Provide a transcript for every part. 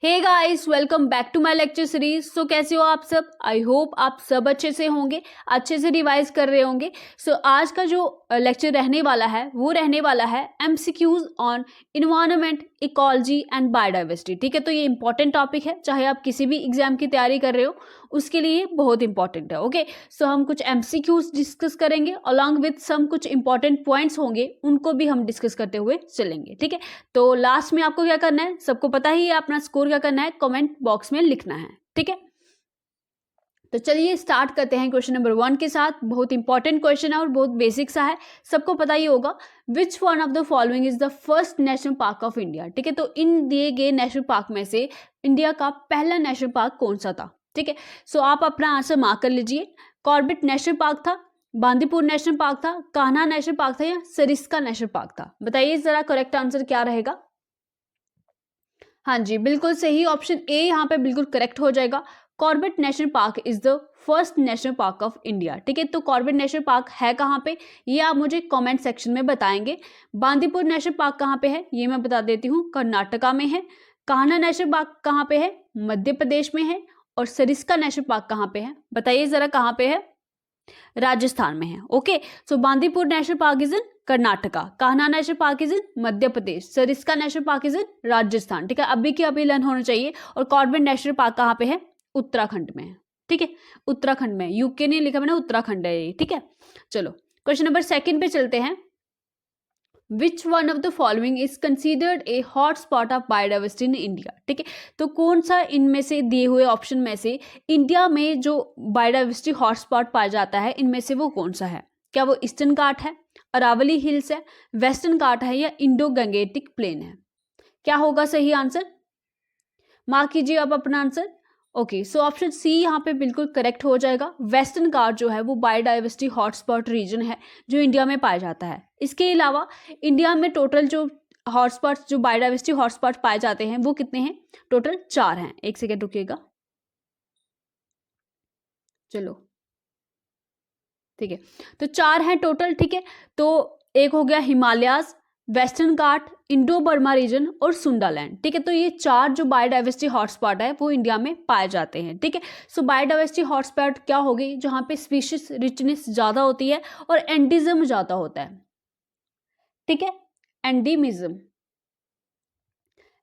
Hey guys, welcome back to my lecture series. So कैसे हो आप सब? आई होप आप सब अच्छे से होंगे, अच्छे से रिवाइज कर रहे होंगे। सो आज का जो लेक्चर रहने वाला है वो रहने वाला है MCQs on environment, ecology and biodiversity. ठीक है, तो ये इंपॉर्टेंट टॉपिक है, चाहे आप किसी भी एग्जाम की तैयारी कर रहे हो उसके लिए बहुत इंपॉर्टेंट है। ओके, सो हम कुछ एमसीक्यूज डिस्कस करेंगे अलॉन्ग विथ सम कुछ इंपॉर्टेंट पॉइंट्स होंगे, उनको भी हम डिस्कस करते हुए चलेंगे। ठीक है, तो लास्ट में आपको क्या करना है, सबको पता ही है, अपना स्कोर क्या करना है कमेंट बॉक्स में लिखना है। ठीक है, तो चलिए स्टार्ट करते हैं क्वेश्चन नंबर 1 के साथ। बहुत इंपॉर्टेंट क्वेश्चन है और बहुत बेसिक सा है, सबको पता ही होगा। Which one of the following is the first national park of India? ठीक है, तो इन दिए गए नेशनल पार्क में से इंडिया का पहला नेशनल पार्क कौन सा था? ठीक है, सो आप अपना आंसर मार्क कर लीजिए। कॉर्बेट नेशनल पार्क था, बांदीपुर नेशनल पार्क था, कान्हा नेशनल पार्क था या सरिस्का नेशनल पार्क था? बताइए जरा करेक्ट आंसर क्या रहेगा। हाँ जी, बिल्कुल सही, ऑप्शन ए यहाँ पे बिल्कुल करेक्ट हो जाएगा। Corbett national park is the first national park of India. ठीक है, तो कॉर्बेट नेशनल पार्क है कहाँ पे, ये आप मुझे कमेंट सेक्शन में बताएंगे। बांदीपुर नेशनल पार्क कहाँ पे है, ये मैं बता देती हूँ, कर्नाटका में है। कान्हा नेशनल पार्क कहाँ पे है, मध्य प्रदेश में है। और सरिस्का नेशनल पार्क कहाँ पे है, बताइए जरा कहाँ पे है, राजस्थान में है। Okay, so Bandipur national park is in Karnataka, Kanha national park is in Madhya Pradesh, Sariska national park is in Rajasthan. ठीक है, अभी की अभी लर्न होना चाहिए। और कॉर्बेट नेशनल पार्क कहाँ पे है, उत्तराखंड में है। ठीक है, उत्तराखंड में, यूके नहीं लिखा मैंने, उत्तराखंड है ये। ठीक है, चलो क्वेश्चन नंबर 2 पे चलते हैं। Which one of the following is considered a hot spot of biodiversity in India? ठीक है, तो कौन सा इनमें से दिए हुए ऑप्शन में से इंडिया में जो बायोडाइवर्सिटी हॉटस्पॉट पाया जाता है इनमें से वो कौन सा है? क्या वो ईस्टर्न घाट है, अरावली हिल्स है, वेस्टर्न घाट है या इंडो गंगेटिक प्लेन है? क्या होगा सही आंसर, मार्क कीजिए आप अपना answer. Okay, so option C यहाँ पे बिल्कुल करेक्ट हो जाएगा। वेस्टर्न घाट जो है वो बायोडाइवर्सिटी हॉटस्पॉट रीजन है जो इंडिया में पाया जाता है। इसके अलावा इंडिया में टोटल जो हॉटस्पॉट, जो बायोडाइवर्सिटी हॉटस्पॉट पाए जाते हैं वो कितने हैं, टोटल 4 हैं। एक सेकेंड रुकिएगा, चलो ठीक है, तो 4 हैं टोटल। ठीक है, तो एक हो गया हिमालयाज, वेस्टर्न घाट, इंडो बर्मा रीजन और सुंडालैंड। ठीक है, तो ये 4 जो बायोडाइवर्सिटी हॉटस्पॉट है वो इंडिया में पाए जाते हैं। ठीक है, सो बायोडाइवर्सिटी हॉटस्पॉट क्या होगी, जहाँ पे स्पीशीज रिचनेस ज्यादा होती है और एंडिज्म ज्यादा होता है। ठीक है, एंडीमिज्म,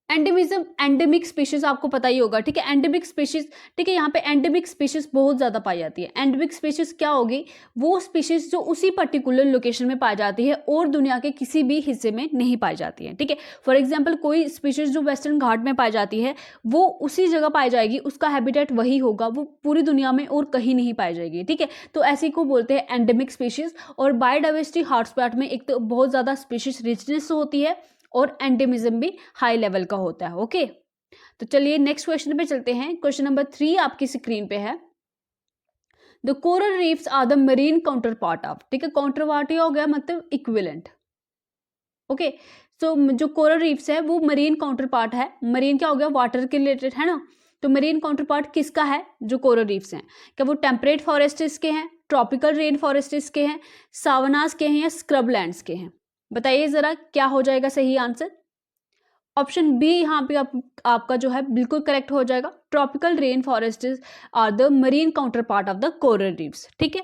एंडेमिज्म, एंडेमिक स्पीशीज आपको पता ही होगा। ठीक है, एंडेमिक स्पीशीज, ठीक है, यहाँ पे एंडेमिक स्पीशीज बहुत ज्यादा पाई जाती है। एंडेमिक स्पीशीज क्या होगी, वो स्पीशीज जो उसी पर्टिकुलर लोकेशन में पाई जाती है और दुनिया के किसी भी हिस्से में नहीं पाई जाती है। ठीक है, फॉर एग्जाम्पल कोई स्पीशीज जो वेस्टर्न घाट में पाई जाती है वो उसी जगह पाई जाएगी, उसका हैबिटेट वही होगा, वो पूरी दुनिया में और कहीं नहीं पाई जाएगी। ठीक है, तो ऐसी को बोलते हैं एंडेमिक स्पीशीज। और बायोडाइवर्सिटी हॉटस्पॉट में एक तो बहुत ज्यादा स्पीशीज रिचनेस होती है और एंडेमिज्म भी हाई लेवल का होता है। ओके, तो चलिए नेक्स्ट क्वेश्चन पे चलते हैं। क्वेश्चन नंबर 3 आपकी स्क्रीन पे है। The coral reefs are the marine counterpart of, ठीक है, काउंटर पार्ट हो गया मतलब इक्विवेलेंट। ओके, सो जो कोरल रीफ्स है वो मरीन काउंटर पार्ट है। मरीन क्या हो गया, वाटर के रिलेटेड है ना, तो मरीन काउंटर पार्ट किसका है, जो कोरल रीफ्स हैं? क्या वो टेम्परेट फॉरेस्ट्स के हैं, ट्रॉपिकल रेन फॉरेस्ट्स के हैं, सावनास के हैं या स्क्रबलैंड्स के हैं? बताइए जरा क्या हो जाएगा सही आंसर। ऑप्शन बी यहाँ पे आपका जो है बिल्कुल करेक्ट हो जाएगा। Tropical rain forest are the marine counterpart of the coral reefs. ठीक है,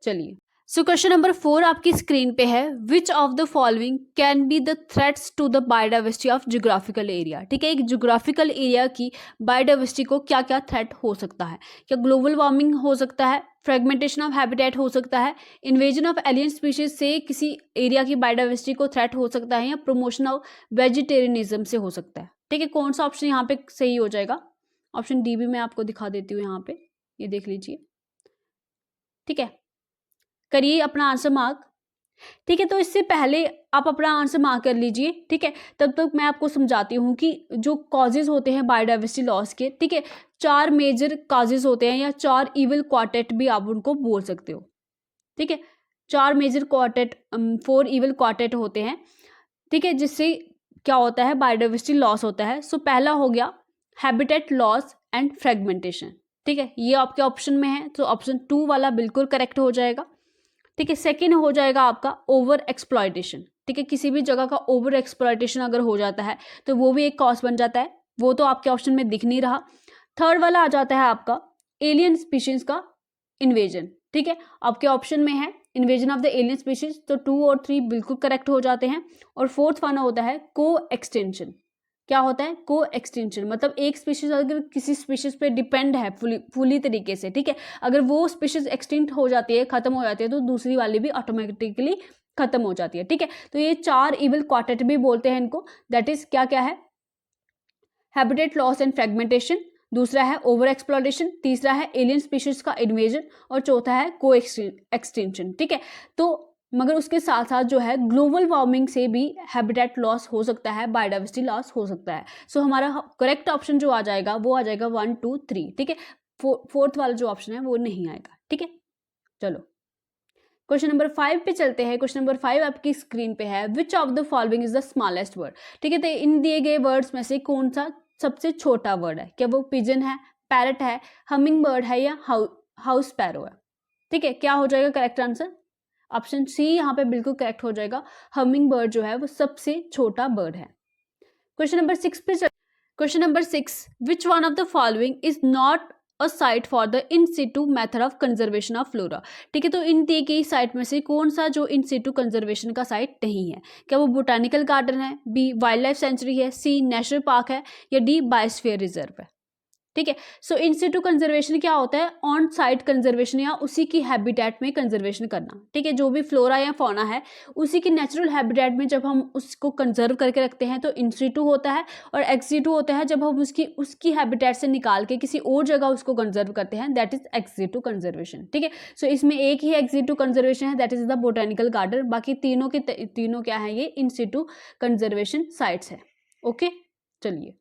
चलिए सो क्वेश्चन नंबर 4 आपकी स्क्रीन पे है। Which of the following can be the threats to the biodiversity of geographical area? ठीक है, एक जियोग्राफिकल एरिया की बायोडाइवर्सिटी को क्या क्या थ्रेट हो सकता है? क्या ग्लोबल वार्मिंग हो सकता है, फ्रेगमेंटेशन ऑफ हैबिटेट हो सकता है, इन्वेजन ऑफ एलियन स्पीशीज से किसी एरिया की बायोडाइवर्सिटी को थ्रेट हो सकता है, या प्रमोशन ऑफ वेजिटेरियनिज्म से हो सकता है? ठीक है, कौन सा ऑप्शन यहाँ पे सही हो जाएगा? ऑप्शन डी भी मैं आपको दिखा देती हूँ यहाँ पे, ये देख लीजिए। ठीक है, करिए अपना आंसर मार्क। ठीक है, तो इससे पहले आप अपना आंसर मार्क कर लीजिए। ठीक है, तब तक मैं आपको समझाती हूँ कि जो कॉजेज होते हैं बायोडाइवर्सिटी लॉस के, ठीक है, 4 मेजर कॉजेज होते हैं या 4 इवल क्वार्टेट भी आप उनको बोल सकते हो। ठीक है, 4 मेजर क्वार्टेट, 4 इवल क्वार्टेट होते हैं। ठीक है, जिससे क्या होता है, बायोडाइवर्सिटी लॉस होता है। सो पहला हो गया हैबिटेट लॉस एंड फ्रेगमेंटेशन। ठीक है, ये आपके ऑप्शन में है, तो ऑप्शन 2 वाला बिल्कुल करेक्ट हो जाएगा। ठीक है, सेकेंड हो जाएगा आपका ओवर एक्सप्लॉयटेशन। ठीक है, किसी भी जगह का ओवर एक्सप्लॉयटेशन अगर हो जाता है तो वो भी एक कॉज बन जाता है। वो तो आपके ऑप्शन में दिख नहीं रहा। थर्ड वाला आ जाता है आपका एलियन स्पीशीज का इन्वेजन, ठीक है, आपके ऑप्शन में है invasion of the alien species, तो 2 और 3 बिल्कुल करेक्ट हो जाते हैं। और फोर्थ वाला होता है को एक्सटेंशन। क्या होता है को एक्सटेंशन, मतलब एक स्पीशीज अगर किसी स्पीशीज पे डिपेंड है फुली तरीके से, ठीक है, अगर वो स्पीशीज एक्सटिंक्ट हो जाती है, खत्म हो जाती है, तो दूसरी वाली भी ऑटोमेटिकली खत्म हो जाती है, ठीक है। तो ये 4 इवल क्वार्टेट भी बोलते हैं इनको, दैट इज क्या क्या है, हैबिटेट लॉस एंड फ्रेगमेंटेशन, दूसरा है ओवर एक्सप्लॉरेशन, तीसरा है एलियन स्पीशीज का इन्वेजन, और चौथा है को एक्सटेंशन, ठीक है। तो मगर उसके साथ साथ जो है ग्लोबल वार्मिंग से भी हैबिटेट लॉस हो सकता है, बायोडाइवर्सिटी लॉस हो सकता है। सो हमारा करेक्ट ऑप्शन जो आ जाएगा वो आ जाएगा 1 2 3, ठीक है। फोर्थ वाला जो ऑप्शन है वो नहीं आएगा, ठीक है। चलो क्वेश्चन नंबर 5 पे चलते हैं। क्वेश्चन नंबर 5 आपकी स्क्रीन पे है, which of the following is the smallest word, ठीक है। तो इन दिए गए वर्ड्स में से कौन सा सबसे छोटा वर्ड है, क्या वो पिजन है, पैरट है, हमिंग बर्ड है, या हाउस पैरो है, ठीक है। क्या हो जाएगा करेक्ट आंसर, ऑप्शन सी यहाँ पे बिल्कुल करेक्ट हो जाएगा, हमिंग बर्ड जो है वो सबसे छोटा बर्ड है। क्वेश्चन नंबर 6 पे question number 6, which one of the following is not a site for the in Situ method of conservation of flora, ठीक है। तो इन दी गई साइट में से कौन सा जो इन सिटू कंजर्वेशन का साइट नहीं है, क्या वो बोटानिकल गार्डन है, बी वाइल्ड लाइफ सेंचुरी है, सी नेशनल पार्क है, या डी बायोस्फीयर रिजर्व है, ठीक है। सो इन सिटू कंजर्वेशन क्या होता है, ऑन साइट कंजर्वेशन या उसी की हैबिटेट में कंजर्वेशन करना, ठीक है। जो भी फ्लोरा या फौना है उसी की नेचुरल हैबिटेट में जब हम उसको कंजर्व करके रखते हैं तो इन सिटू होता है, और एक्स सिटू होता है जब हम उसकी हैबिटेट से निकाल के किसी और जगह उसको कंजर्व करते हैं, that is ex situ conservation, ठीक है। सो इसमें एक ही एक्स सिटू कंजर्वेशन है, that is the botanical garden, बाकी तीनों क्या है, ये इन सिटू कंजर्वेशन साइट्स है, ओके। चलिए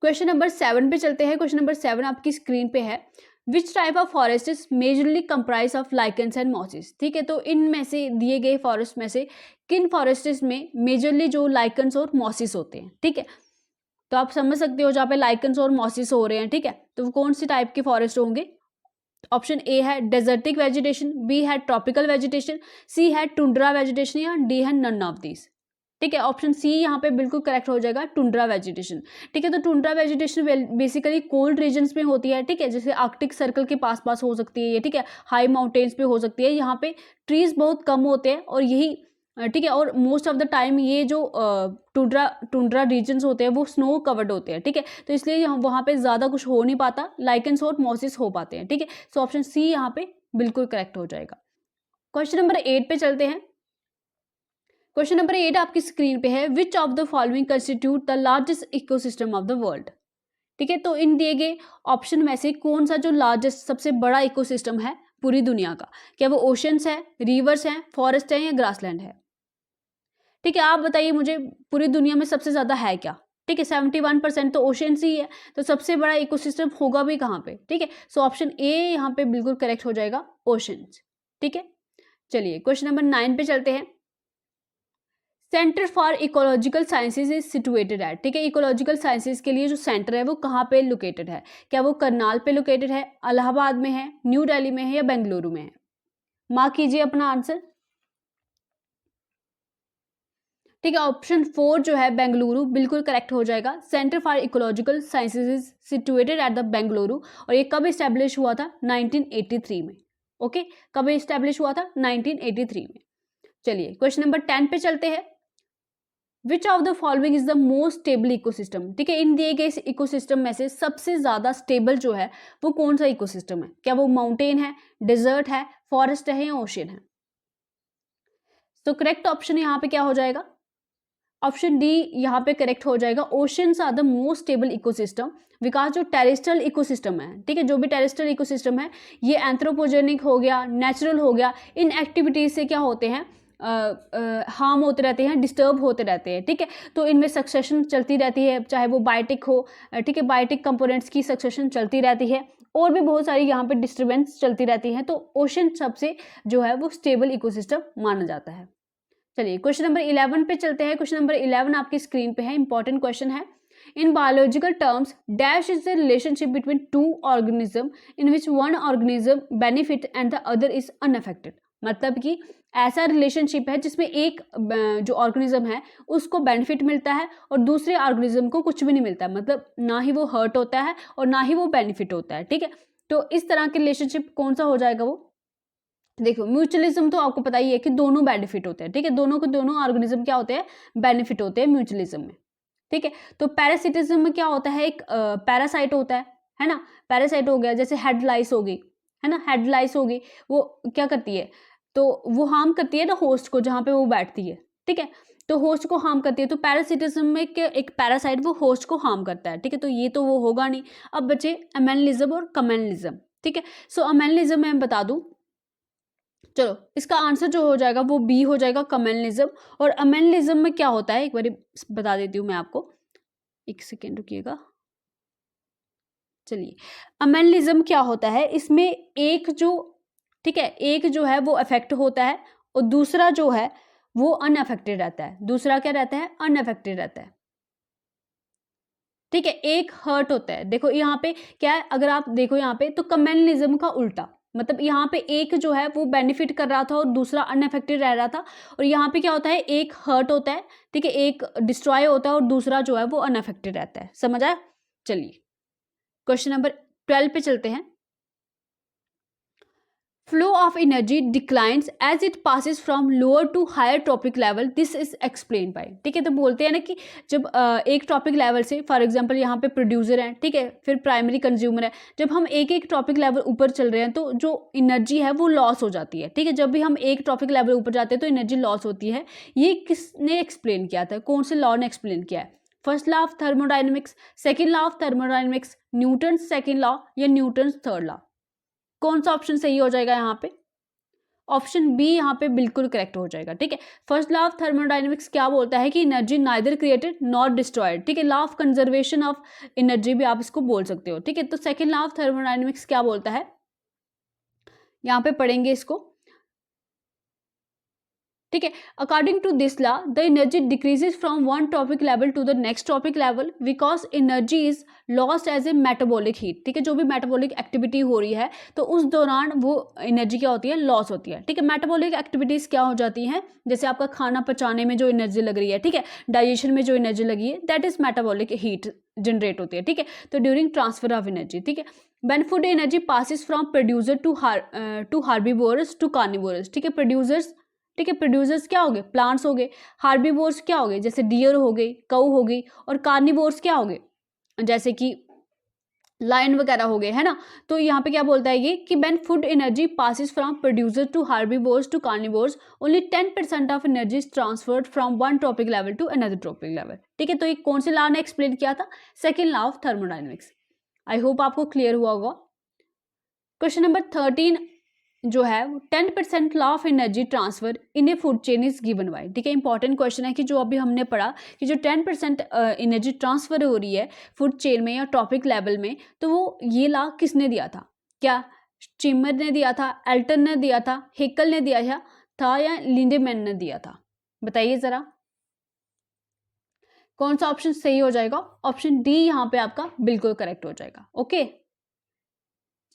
क्वेश्चन नंबर 7 पे चलते हैं। क्वेश्चन नंबर 7 आपकी स्क्रीन पे है, which type of forest is majorly comprise of lichens and mosses, ठीक है। तो इनमें से दिए गए फॉरेस्ट में से किन फॉरेस्ट्स में मेजरली जो लाइकेंस और मॉसेस होते हैं, ठीक है। तो आप समझ सकते हो जहाँ पे लाइकेंस और मॉसेस हो रहे हैं, ठीक है, तो वो कौन सी टाइप के फॉरेस्ट होंगे। ऑप्शन ए है डेजर्टिक वेजिटेशन, बी है ट्रॉपिकल वेजिटेशन, सी है टुंड्रा वेजिटेशन, या डी है नन ऑफ दिस, ठीक है। ऑप्शन सी यहाँ पे बिल्कुल करेक्ट हो जाएगा, टुंड्रा वेजिटेशन, ठीक है। तो tundra vegetation basically cold regions में होती है, ठीक है, जैसे आर्कटिक सर्कल के पास हो सकती है ये, ठीक है, हाई माउंटेन्स पे हो सकती है, यहाँ पे ट्रीज बहुत कम होते हैं, और यही ठीक है, और मोस्ट ऑफ द टाइम ये जो टुंड्रा रीजन्स होते हैं वो स्नो कवर्ड होते हैं, ठीक है। तो इसलिए वहाँ पे ज़्यादा कुछ हो नहीं पाता, लाइकेंस और मॉसेस हो पाते हैं, ठीक है। सो ऑप्शन सी यहाँ पे बिल्कुल करेक्ट हो जाएगा। क्वेश्चन नंबर 8 पे चलते हैं। क्वेश्चन नंबर 8 आपकी स्क्रीन पे है, which of the following constitute the largest ecosystem of the world, ठीक है। तो इन दिए गए ऑप्शन में से कौन सा जो लार्जेस्ट सबसे बड़ा इकोसिस्टम है पूरी दुनिया का, क्या वो ओशंस है, रिवर्स हैं, फॉरेस्ट है, या ग्रासलैंड है, ठीक है। आप बताइए मुझे पूरी दुनिया में सबसे ज्यादा है क्या, ठीक है। 71% तो ओशंस ही है, तो सबसे बड़ा इकोसिस्टम होगा भी कहाँ पे, ठीक है। सो ऑप्शन ए यहाँ पे बिल्कुल करेक्ट हो जाएगा, ओशंस, ठीक है। चलिए क्वेश्चन नंबर 9 पे चलते हैं। Centre for ecological sciences is situated है, ठीक है। इकोलॉजिकल साइंसेज के लिए जो सेंटर है वो कहाँ पे लोकेटेड है, क्या वो करनाल पे लोकेटेड है, इलाहाबाद में है, न्यू दिल्ली में है, या बेंगलुरु में है। मार्क कीजिए अपना आंसर, ठीक है। ऑप्शन 4 जो है बेंगलुरु बिल्कुल करेक्ट हो जाएगा। Centre for ecological sciences is situated at the Bengaluru, और ये कब इस्टेब्लिश हुआ था, 1983 में, ओके। कब इस्टेब्लिश हुआ था, 1983 में। चलिए क्वेश्चन नंबर 10 पे चलते हैं। विच of the following is the most stable ecosystem, ठीक है। इन दिए गए इकोसिस्टम में से सबसे ज्यादा स्टेबल जो है वो कौन सा इकोसिस्टम है, क्या वो माउंटेन है, डेजर्ट है, फॉरेस्ट है, या ओशियन है। तो करेक्ट ऑप्शन यहाँ पे क्या हो जाएगा, ऑप्शन डी यहाँ पे करेक्ट हो जाएगा, oceans are the most stable ecosystem. विकास जो टेरेस्ट्रियल इकोसिस्टम है, ठीक है, जो भी टेरेस्ट्रियल इकोसिस्टम है ये एंथ्रोपोजेनिक हो गया, नेचुरल हो गया, इन एक्टिविटीज से क्या होते हैं, हार्म होते रहते हैं, डिस्टर्ब होते रहते हैं, ठीक है। तो इनमें सक्सेशन चलती रहती है, चाहे वो बायोटिक हो, ठीक है, बायोटिक कंपोनेंट्स की सक्सेशन चलती रहती है, और भी बहुत सारी यहाँ पे डिस्टर्बेंस चलती रहती है। तो ओशन सबसे जो है वो स्टेबल इकोसिस्टम माना जाता है। चलिए क्वेश्चन नंबर 11 पे चलते हैं। क्वेश्चन नंबर 11 आपकी स्क्रीन पे है, इंपॉर्टेंट क्वेश्चन है। In biological terms dash is the relationship between two organism in which one organism benefit and the other is unaffected, मतलब कि ऐसा रिलेशनशिप है जिसमें एक जो ऑर्गेनिज्म है उसको बेनिफिट मिलता है और दूसरे ऑर्गेनिज्म को कुछ भी नहीं मिलता है, मतलब ना ही वो हर्ट होता है और ना ही वो बेनिफिट होता है, ठीक है। तो इस तरह के रिलेशनशिप कौन सा हो जाएगा वो, देखो म्यूचुअलिज्म तो आपको पता ही है कि दोनों बेनिफिट होते हैं, ठीक है, दोनों के दोनों ऑर्गेनिज्म क्या होते हैं, बेनिफिट होते हैं म्यूचुअलिज्म में, ठीक है। तो पैरासिटिज्म में क्या होता है, एक पैरासाइट होता है ना, पैरासाइट हो गया, जैसे हेड लाइस हो गई, है ना, हेड लाइस हो गई, वो क्या करती है, तो वो हार्म करती है ना होस्ट को जहाँ पे वो बैठती है, ठीक है, तो होस्ट को हार्म करती है। तो पैरासिटिज्म में एक पैरासाइट वो होस्ट को हार्म करता है, ठीक है, तो ये तो वो होगा नहीं। अब बचे अमेनलिज्म और कमेनलिज्म, ठीक है। सो अमेनलिज्म मैं बता दूं, चलो इसका आंसर जो हो जाएगा वो बी हो जाएगा, कमेनलिज्म। और अमेनलिज्म में क्या होता है एक बार बता देती हूँ मैं आपको, एक सेकेंड रुकिएगा। चलिए अमेनलिज्म क्या होता है, इसमें एक जो, ठीक है, एक जो है वो अफेक्ट होता है और दूसरा जो है वो अनअफेक्टेड रहता है, दूसरा क्या रहता है, अनअफेक्टेड रहता है, ठीक है। एक हर्ट होता है, देखो यहाँ पे क्या है, अगर आप देखो यहाँ पे तो कमेनलिज्म का उल्टा, मतलब यहाँ पे एक जो है वो बेनिफिट कर रहा था और दूसरा अनअफेक्टेड रह रहा था, और यहाँ पे क्या होता है, एक हर्ट होता है, ठीक है, एक डिस्ट्रॉय होता है और दूसरा जो है वो अनअफेक्टेड रहता है, समझ आया। चलिए क्वेश्चन नंबर 12 पे चलते हैं। Flow of energy declines as it passes from lower to higher topic level, this is explain by, ठीक है। तो बोलते हैं ना कि जब एक टॉपिक लेवल से, फॉर एग्जांपल यहाँ पे प्रोड्यूसर है, ठीक है, फिर प्राइमरी कंज्यूमर है, जब हम एक एक टॉपिक लेवल ऊपर चल रहे हैं तो जो एनर्जी है वो लॉस हो जाती है, ठीक है। जब भी हम एक टॉपिक लेवल ऊपर जाते हैं तो एनर्जी लॉस होती है। ये किसने एक्सप्लेन किया था, कौन से लॉ ने एक्सप्लेन किया है, first law of thermodynamics, second law of thermodynamics, Newton second law या न्यूटन थर्ड लॉ, कौन सा ऑप्शन सही हो जाएगा यहाँ पे, ऑप्शन बी यहाँ पे बिल्कुल करेक्ट हो जाएगा, ठीक है। फर्स्ट लॉ ऑफ थर्मोडायनेमिक्स क्या बोलता है कि energy neither created not destroyed, ठीक है, law of conservation of energy भी आप इसको बोल सकते हो, ठीक है। तो सेकंड लॉ ऑफ थर्मोडायनेमिक्स क्या बोलता है, यहाँ पे पढ़ेंगे इसको, ठीक है। According to this law the energy decreases from one topic level to the next topic level because energy is lost as a metabolic heat, ठीक है, जो भी मेटाबॉलिक एक्टिविटी हो रही है तो उस दौरान वो एनर्जी क्या होती है, लॉस होती है, ठीक है। मेटाबॉलिक एक्टिविटीज क्या हो जाती हैं, जैसे आपका खाना पचाने में जो एनर्जी लग रही है, ठीक है, डाइजेशन में जो एनर्जी लगी है, that is metabolic heat generate होती है, ठीक है। तो ड्यूरिंग ट्रांसफर ऑफ एनर्जी, ठीक है, when food energy passes from producer to herbivores to carnivores, ठीक है, प्रोड्यूसर्स, ठीक है, प्रोड्यूसर्स क्या हो गए, प्लांट्स हो गए, हार्बीवोर्स क्या हो गए, जैसे डियर हो गई, काऊ हो गई, और कार्निवोर्स क्या हो गए, जैसे कि लायन वगैरह हो गए, है ना। तो यहाँ पे क्या बोलता है ये कि when food energy passes from producer to herbivores to carnivores only 10% of energy is transferred from one topic level to another topic level, ठीक है। तो ये कौन से लॉ ने एक्सप्लेन किया था, second law of thermodynamics. I hope आपको क्लियर हुआ होगा। क्वेश्चन नंबर 13 जो है 10% law of energy transfer in a food chain is given by, ठीक है, इंपॉर्टेंट क्वेश्चन है कि जो अभी हमने पढ़ा कि जो 10% एनर्जी ट्रांसफर हो रही है फूड चेन में या टॉपिक लेवल में, तो वो ये लॉ किसने दिया था, क्या स्टीमर ने दिया था, एल्टन ने दिया था, हेकल ने दिया था या लिंडेमैन ने दिया था, बताइए जरा कौन सा ऑप्शन सही हो जाएगा। ऑप्शन डी यहाँ पे आपका बिल्कुल करेक्ट हो जाएगा, ओके।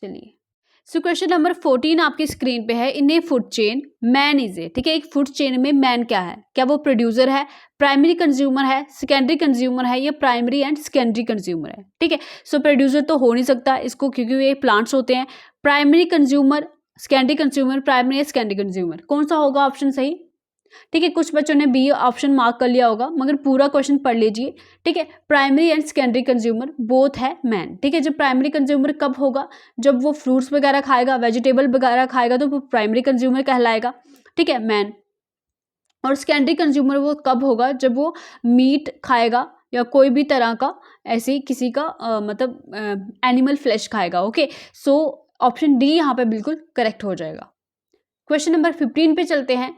चलिए सो क्वेश्चन नंबर 14 आपकी स्क्रीन पे है, in a food chain man is a, ठीक है, एक फूड चेन में मैन क्या है, क्या वो प्रोड्यूसर है, प्राइमरी कंज्यूमर है, सेकेंडरी कंज्यूमर है या प्राइमरी एंड सेकेंडरी कंज्यूमर है, ठीक है। सो प्रोड्यूसर तो हो नहीं सकता इसको क्योंकि ये प्लांट्स होते हैं। Primary consumer, secondary consumer, primary या सेकेंडरी कंज्यूमर, कौन सा होगा ऑप्शन सही, ठीक है। कुछ बच्चों ने बी ऑप्शन मार्क कर लिया होगा मगर पूरा क्वेश्चन पढ़ लीजिए, ठीक है। Primary and secondary consumer both है मैन, ठीक है। जब प्राइमरी कंज्यूमर कब होगा, जब वो फ्रूट्स वगैरह खाएगा, वेजिटेबल वगैरह खाएगा तो वो प्राइमरी कंज्यूमर कहलाएगा, ठीक है, मैन। और सेकेंडरी कंज्यूमर वो कब होगा, जब वो मीट खाएगा या कोई भी तरह का ऐसे किसी का मतलब एनिमल फ्लैश खाएगा, ओके। सो ऑप्शन डी यहाँ पे बिल्कुल करेक्ट हो जाएगा। क्वेश्चन नंबर 15 पे चलते हैं।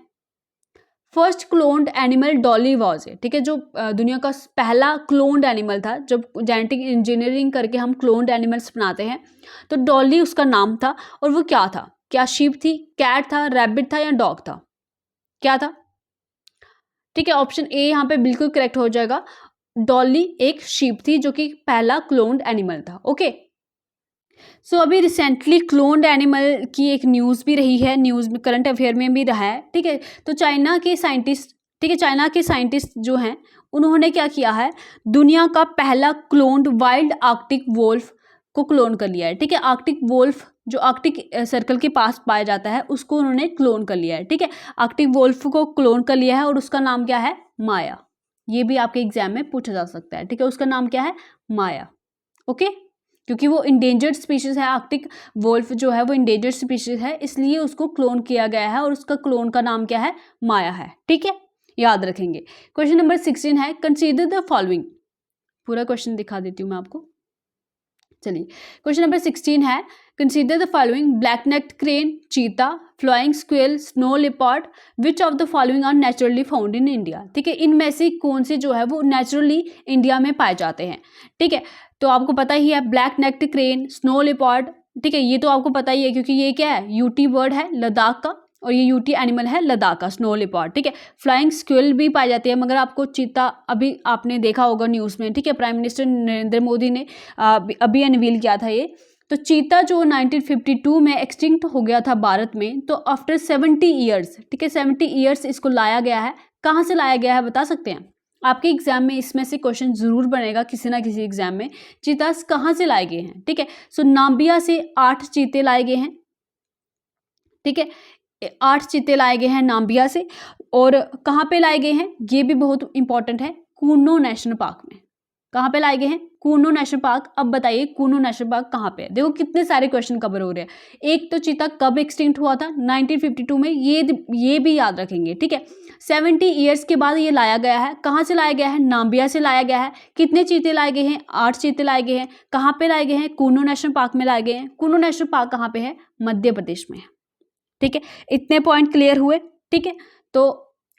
First cloned animal Dolly was है, ठीक है, जो दुनिया का पहला क्लोन्ड एनिमल था, जब जेनेटिक इंजीनियरिंग करके हम क्लोन्ड एनिमल्स बनाते हैं तो डॉली उसका नाम था, और वो क्या था, क्या शीप थी, कैट था, रैबिट था या डॉग था, क्या था, ठीक है। ऑप्शन ए यहाँ पे बिल्कुल करेक्ट हो जाएगा, डॉली एक शीप थी जो कि पहला क्लोन्ड एनिमल था, ओके। सो अभी रिसेंटली क्लोन्ड एनिमल की एक न्यूज़ भी रही है, न्यूज़ में करंट अफेयर में भी रहा है, ठीक है। तो चाइना के साइंटिस्ट, ठीक है, चाइना के साइंटिस्ट जो हैं उन्होंने क्या किया है, दुनिया का पहला क्लोन्ड वाइल्ड आर्कटिक वोल्फ को क्लोन कर लिया है, ठीक है। आर्कटिक वोल्फ जो आर्कटिक सर्कल के पास पाया जाता है उसको उन्होंने क्लोन कर लिया है, ठीक है। आर्कटिक वोल्फ को क्लोन कर लिया है और उसका नाम क्या है, माया। ये भी आपके एग्जाम में पूछा जा सकता है, ठीक है। उसका नाम क्या है, माया, ओके। क्योंकि वो इंडेंजर्ड स्पीशीज है, आर्कटिक वोल्फ जो है वो इंडेंजर्ड स्पीशीज है, इसलिए उसको क्लोन किया गया है और उसका क्लोन का नाम क्या है, माया है, ठीक है, याद रखेंगे। क्वेश्चन नंबर 16 है, कंसीडर द फॉलोइंग। पूरा क्वेश्चन दिखा देती हूँ मैं आपको। चलिए, क्वेश्चन नंबर 16 है, consider the following, black necked crane, cheetah, flying squirrel, snow leopard, which of the following are naturally found in India, ठीक है। इनमें से कौन से जो है वो नेचुरली इंडिया में पाए जाते हैं, ठीक है। तो आपको पता ही है, black necked crane, snow leopard, ठीक है, ये तो आपको पता ही है क्योंकि ये क्या है, यूटी बर्ड है लद्दाख का, और ये यूटी एनिमल है लद्दाख का, स्नो लेपर्ड, ठीक है। फ्लाइंग स्क्विल भी पाई जाती है, मगर आपको चीता अभी आपने देखा होगा न्यूज़ में, ठीक है, प्राइम मिनिस्टर नरेंद्र मोदी ने अभी अनवील किया था ये। तो चीता जो 1952 में एक्सटिंक्ट हो गया था भारत में, तो आफ्टर 70 ईयर्स, ठीक है, 70 ईयर्स इसको लाया गया है। कहाँ से लाया गया है बता सकते हैं? आपके एग्जाम में इसमें से क्वेश्चन जरूर बनेगा किसी ना किसी एग्जाम में, चीतास कहाँ से लाए गए हैं, ठीक है। सो नाम्बिया से 8 चीते लाए गए हैं, ठीक है, 8 चीते लाए गए हैं नाम्बिया से। और कहाँ पे लाए गए हैं, ये भी बहुत इंपॉर्टेंट है, कूनो नेशनल पार्क में। कहाँ पे लाए गए हैं, कूनो नेशनल पार्क। अब बताइए कूनो नेशनल पार्क कहाँ पे है? देखो कितने सारे क्वेश्चन कवर हो रहे हैं। एक तो चीता कब एक्सटिंक्ट हुआ था, 1952 में, ये भी याद रखेंगे, ठीक है। 70 ईयर्स के बाद ये लाया गया है। कहाँ से लाया गया है, नाम्बिया से लाया गया है। कितने चीते लाए गए हैं, 8 चीते लाए गए हैं। कहाँ पे लाए गए हैं, कूनो नेशनल पार्क में लाए गए हैं। कूनो नेशनल पार्क कहाँ पे है, मध्य प्रदेश में है, ठीक है। इतने पॉइंट क्लियर हुए, ठीक है। तो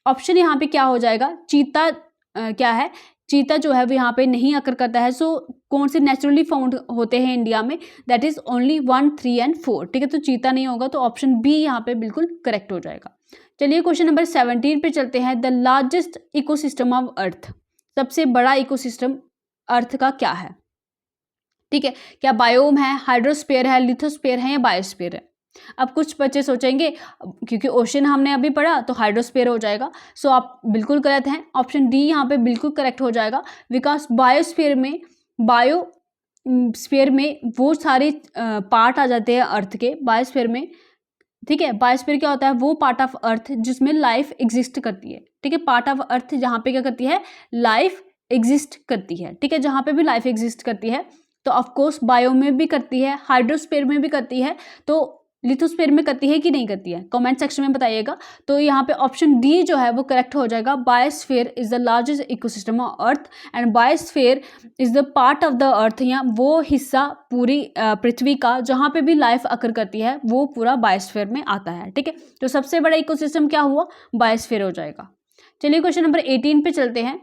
ऑप्शन यहाँ पे क्या हो जाएगा, चीता क्या है, चीता जो है वो यहाँ पे नहीं अकर करता है। सो कौन से नेचुरली फाउंड होते हैं इंडिया में, दैट इज ओनली 1, 3 एंड 4, ठीक है। तो चीता नहीं होगा, तो ऑप्शन बी यहाँ पे बिल्कुल करेक्ट हो जाएगा। चलिए क्वेश्चन नंबर 17 पे चलते हैं, the largest ecosystem of earth, सबसे बड़ा इकोसिस्टम अर्थ का क्या है, ठीक है। क्या बायोम है, हाइड्रोस्फीयर है, लिथोस्फीयर है या बायोस्फीयर है? अब कुछ बच्चे सोचेंगे क्योंकि ओशन हमने अभी पढ़ा तो हाइड्रोस्फीयर हो जाएगा। सो आप बिल्कुल गलत हैं, ऑप्शन डी यहाँ पे बिल्कुल करेक्ट हो जाएगा। बिकॉज बायोस्फीयर में वो सारे पार्ट आ जाते हैं अर्थ के, बायोस्फीयर में, ठीक है। बायोस्फीयर क्या होता है, वो पार्ट ऑफ अर्थ जिसमें लाइफ एग्जिस्ट करती है, ठीक है। पार्ट ऑफ अर्थ जहाँ पे क्या करती है, लाइफ एग्जिस्ट करती है, ठीक है। जहाँ पे भी लाइफ एग्जिस्ट करती है, तो ऑफकोर्स बायो में भी करती है, हाइड्रोस्फीयर में भी करती है, तो लिथोस्फीयर में करती है कि नहीं करती है, कमेंट सेक्शन में बताइएगा। तो यहाँ पे ऑप्शन डी जो है वो करेक्ट हो जाएगा। Biosphere is the largest ecosystem of earth and biosphere is the part of the earth, या वो हिस्सा पूरी पृथ्वी का जहाँ पे भी लाइफ अकर करती है वो पूरा बायोस्फीयर में आता है, ठीक है। तो सबसे बड़ा इकोसिस्टम क्या हुआ, बायोस्फीयर हो जाएगा। चलिए क्वेश्चन नंबर 18 पे चलते हैं।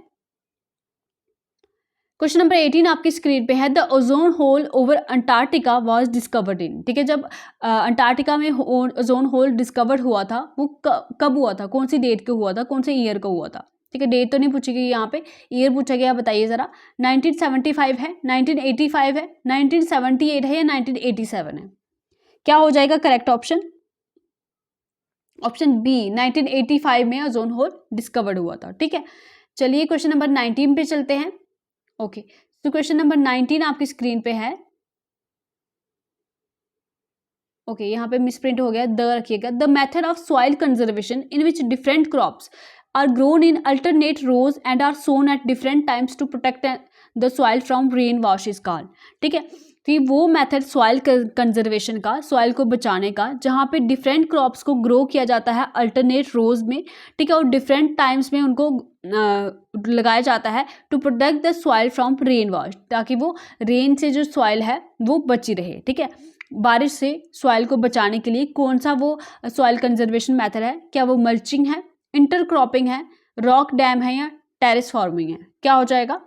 क्वेश्चन नंबर 18 आपकी स्क्रीन पे है, the ozone hole over Antarctica was discovered in, ठीक है। जब अंटार्कटिका में ओजोन होल डिस्कवर्ड हुआ था वो कब हुआ था, कौन सी डेट को हुआ था, कौन से ईयर को हुआ था, ठीक है। डेट तो नहीं पूछी गई यहाँ पे, ईयर पूछा गया, बताइए जरा। 1975 है, 1985 है, 1978 है या 1987 है? क्या हो जाएगा करेक्ट ऑप्शन? ऑप्शन बी, 1985 में ओजोन होल डिस्कवर्ड हुआ था, ठीक है। चलिए क्वेश्चन नंबर 19 पे चलते हैं। ओके, तो क्वेश्चन नंबर 19 आपकी स्क्रीन पे है। ओके, यहाँ पे मिसप्रिंट हो गया, द रखिएगा। The method of soil conservation in which different crops are grown in alternate rows and are sown at different times to protect the soil from rain wash is called, ठीक है। तो वो मेथड सॉइल कंजर्वेशन का, soil को बचाने का, जहाँ पे डिफरेंट क्रॉप्स को ग्रो किया जाता है अल्टरनेट रोज में, ठीक है, और डिफरेंट टाइम्स में उनको लगाया जाता है to protect the soil from rain wash, ताकि वो रेन से जो सॉइल है वो बची रहे, ठीक है। बारिश से सॉइल को बचाने के लिए कौन सा वो सॉइल कंजर्वेशन मेथड है? क्या वो मल्चिंग है, इंटरक्रॉपिंग है, रॉक डैम है या टेरेस फार्मिंग है? क्या हो जाएगा?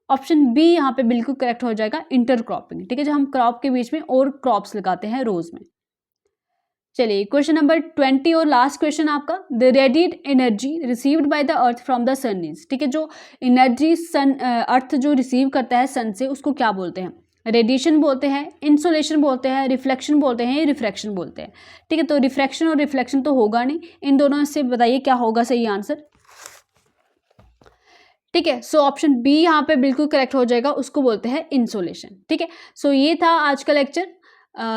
ऑप्शन बी यहाँ पे बिल्कुल करेक्ट हो जाएगा, इंटरक्रॉपिंग, ठीक है, जो हम क्रॉप के बीच में और क्रॉप्स लगाते हैं रोज में। चलिए क्वेश्चन नंबर 20 और लास्ट क्वेश्चन आपका, the radiate energy received by the earth from the sun is, ठीक है, जो एनर्जी सन अर्थ जो रिसीव करता है सन से उसको क्या बोलते हैं? रेडिएशन बोलते हैं, इंसोलेशन बोलते हैं, रिफ्लेक्शन बोलते हैं, रिफ्रैक्शन बोलते हैं। ठीक है, तो रिफ्रैक्शन और रिफ्लेक्शन तो होगा नहीं, इन दोनों से बताइए क्या होगा सही आंसर। ठीक है, सो ऑप्शन बी यहाँ पे बिल्कुल करेक्ट हो जाएगा, उसको बोलते हैं इंसोलेशन। ठीक है, सो ये था आज का लेक्चर।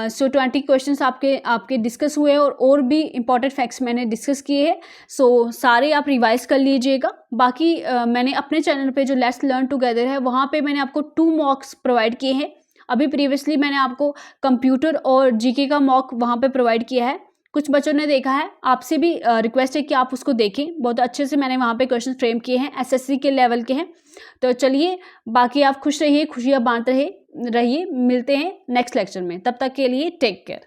सो 20 क्वेश्चंस आपके डिस्कस हुए और भी इंपॉर्टेंट फैक्ट्स मैंने डिस्कस किए हैं। सो सारे आप रिवाइज कर लीजिएगा। बाकी मैंने अपने चैनल पे जो लेट्स लर्न टुगेदर है वहाँ पे मैंने आपको 2 मॉक्स प्रोवाइड किए हैं। अभी प्रीवियसली मैंने आपको कंप्यूटर और जीके का मॉक वहाँ पे प्रोवाइड किया है। कुछ बच्चों ने देखा है, आपसे भी रिक्वेस्ट है कि आप उसको देखें। बहुत अच्छे से मैंने वहाँ पे क्वेश्चन फ्रेम किए हैं, एसएससी के लेवल के हैं। तो चलिए, बाकी आप खुश रहिए, खुशियाँ बांटते रहिए। मिलते हैं नेक्स्ट लेक्चर में, तब तक के लिए टेक केयर।